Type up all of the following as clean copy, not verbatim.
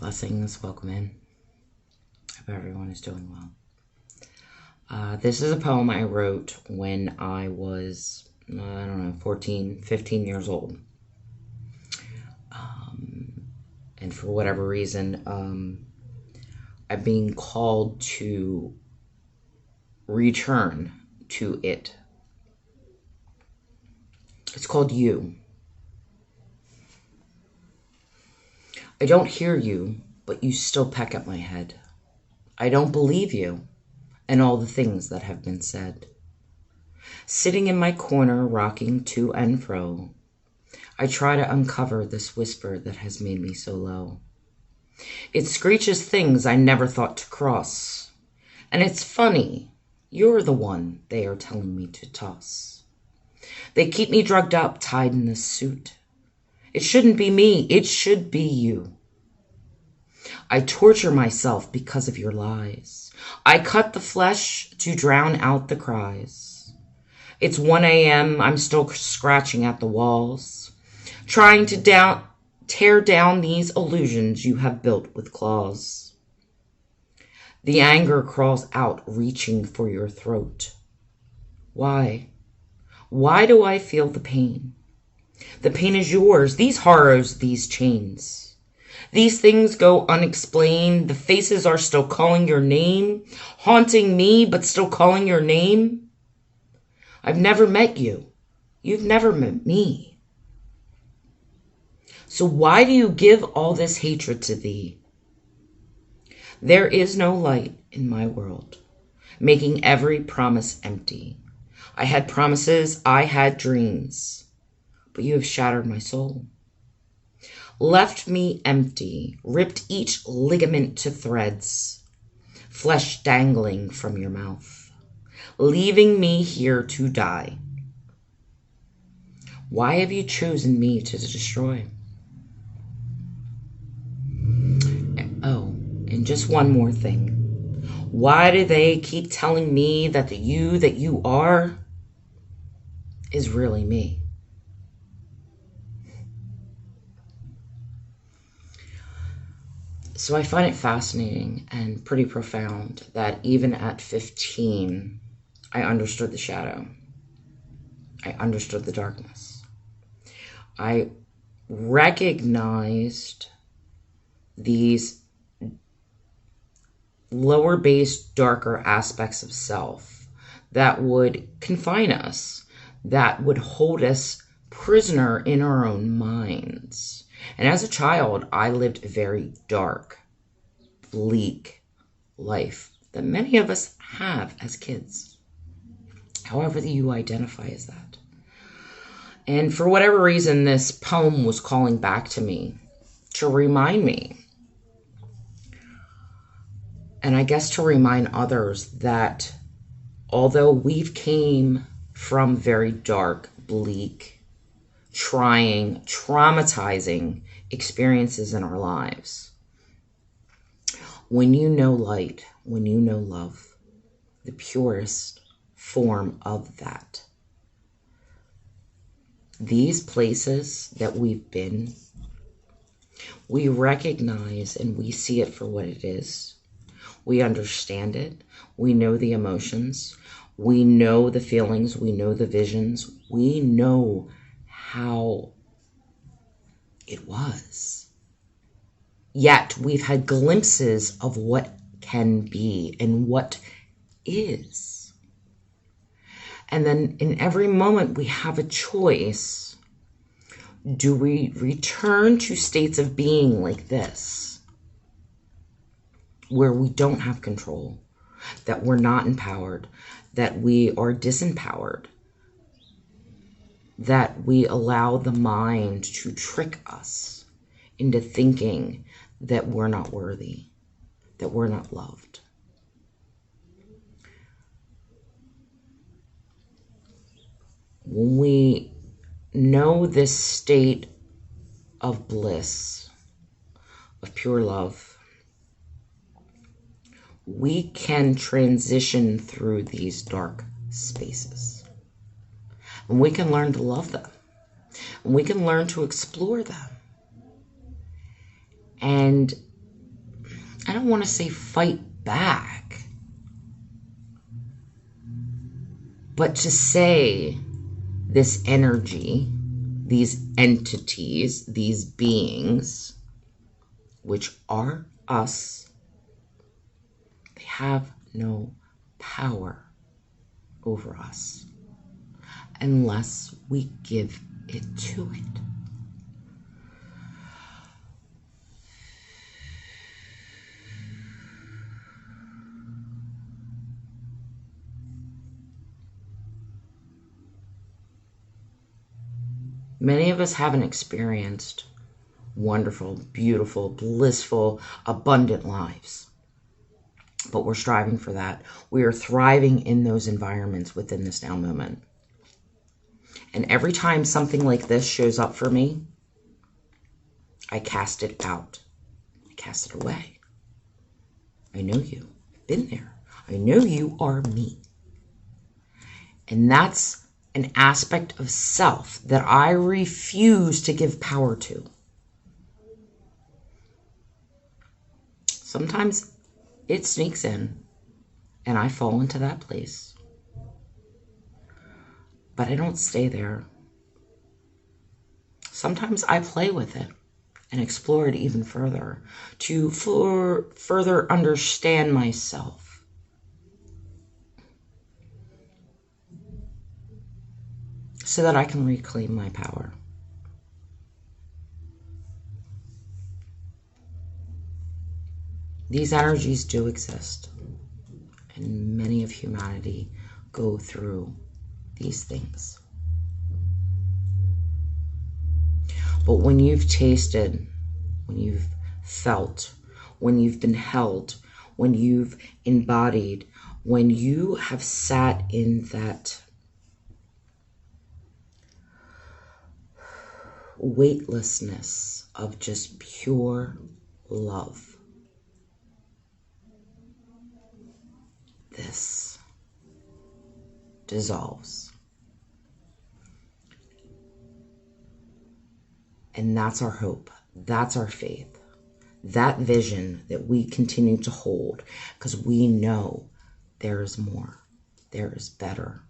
Blessings, welcome in. Hope everyone is doing well. This is a poem I wrote when I was, 14, 15 years old. And for whatever reason, I'm being called to return to it. It's called You. I don't hear you, but you still peck at my head. I don't believe you and all the things that have been said. Sitting in my corner, rocking to and fro, I try to uncover this whisper that has made me so low. It screeches things I never thought to cross. And it's funny, you're the one they are telling me to toss. They keep me drugged up, tied in this suit. It shouldn't be me, it should be you. I torture myself because of your lies. I cut the flesh to drown out the cries. It's 1 a.m., I'm still scratching at the walls, trying to tear down these illusions you have built with claws. The anger crawls out, reaching for your throat. Why? Why do I feel the pain? The pain is yours, these horrors, these chains. These things go unexplained. The faces are still calling your name, haunting me, but still calling your name. I've never met you. You've never met me. So why do you give all this hatred to thee? There is no light in my world, making every promise empty. I had promises, I had dreams, but you have shattered my soul. Left me empty, ripped each ligament to threads, flesh dangling from your mouth, leaving me here to die. Why have you chosen me to destroy? Oh, and just one more thing. Why do they keep telling me that the you that you are is really me? So I find it fascinating and pretty profound that even at 15, I understood the shadow. I understood the darkness. I recognized these lower base, darker aspects of self that would confine us, that would hold us prisoner in our own minds. And as a child, I lived a very dark, bleak life that many of us have as kids. However you identify as that. And for whatever reason, this poem was calling back to me to remind me, and I guess to remind others, that although we've came from very dark, bleak, trying, traumatizing experiences in our lives, when you know light, when you know love, the purest form of that, these places that we've been, we recognize and we see it for what it is. We understand it. We know the emotions. We know the feelings. We know the visions. We know how it was. Yet we've had glimpses of what can be and what is. And then in every moment we have a choice. Do we return to states of being like this, where we don't have control, that we're not empowered, that we are disempowered, that we allow the mind to trick us into thinking that we're not worthy, that we're not loved? When we know this state of bliss, of pure love, we can transition through these dark spaces. And we can learn to love them. And we can learn to explore them. And I don't want to say fight back, but to say this energy, these entities, these beings, which are us, they have no power over us unless we give it to it. Many of us haven't experienced wonderful, beautiful, blissful, abundant lives, but we're striving for that. We are thriving in those environments within this now moment. And every time something like this shows up for me, I cast it out. I cast it away. I know you. I've been there. I know you are me. And that's an aspect of self that I refuse to give power to. Sometimes it sneaks in and I fall into that place. But I don't stay there. Sometimes I play with it and explore it even further to further understand myself. So that I can reclaim my power. These energies do exist, and many of humanity go through these things. But when you've tasted, when you've felt, when you've been held, when you've embodied, when you have sat in that weightlessness of just pure love, this dissolves. And that's our hope. That's our faith. That vision that we continue to hold, because we know there is more. There is better.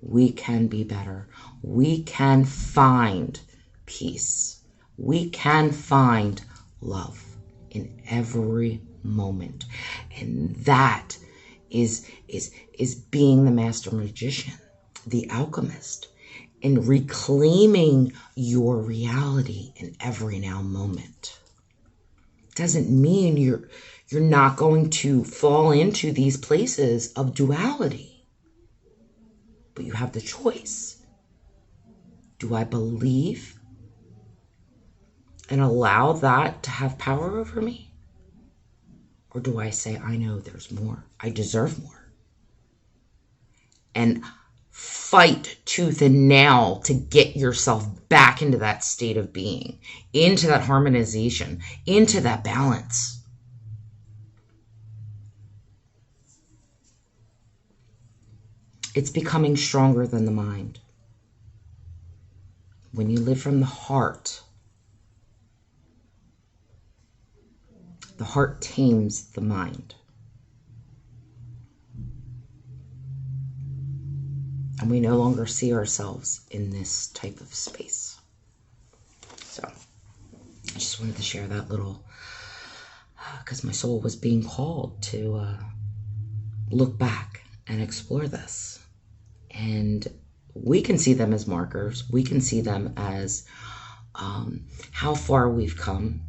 We can be better. We can find peace. We can find love in every moment. And that is being the master magician, the alchemist, and reclaiming your reality in every now moment. Doesn't mean you're not going to fall into these places of duality, but you have the choice. Do I believe and allow that to have power over me? Or do I say, I know there's more. I deserve more. And fight tooth and nail to get yourself back into that state of being, into that harmonization, into that balance. It's becoming stronger than the mind. When you live from the heart tames the mind. And we no longer see ourselves in this type of space. So I just wanted to share that little, because my soul was being called to look back and explore this. And we can see them as markers. We can see them as how far we've come.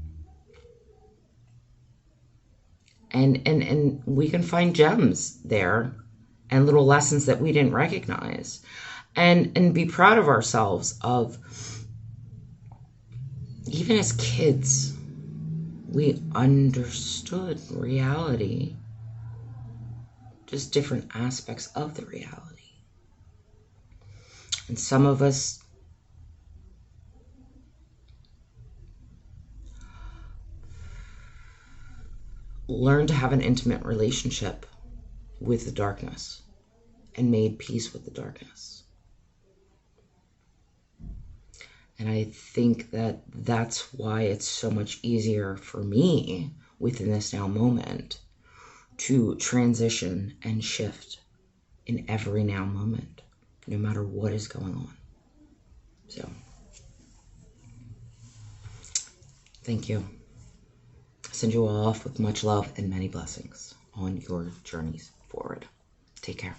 And we can find gems there and little lessons that we didn't recognize, and be proud of ourselves of, even as kids, we understood reality, just different aspects of the reality. And some of us learned to have an intimate relationship with the darkness and made peace with the darkness. And I think that that's why it's so much easier for me within this now moment to transition and shift in every now moment, no matter what is going on. So, thank you. I send you all off with much love and many blessings on your journeys forward. Take care.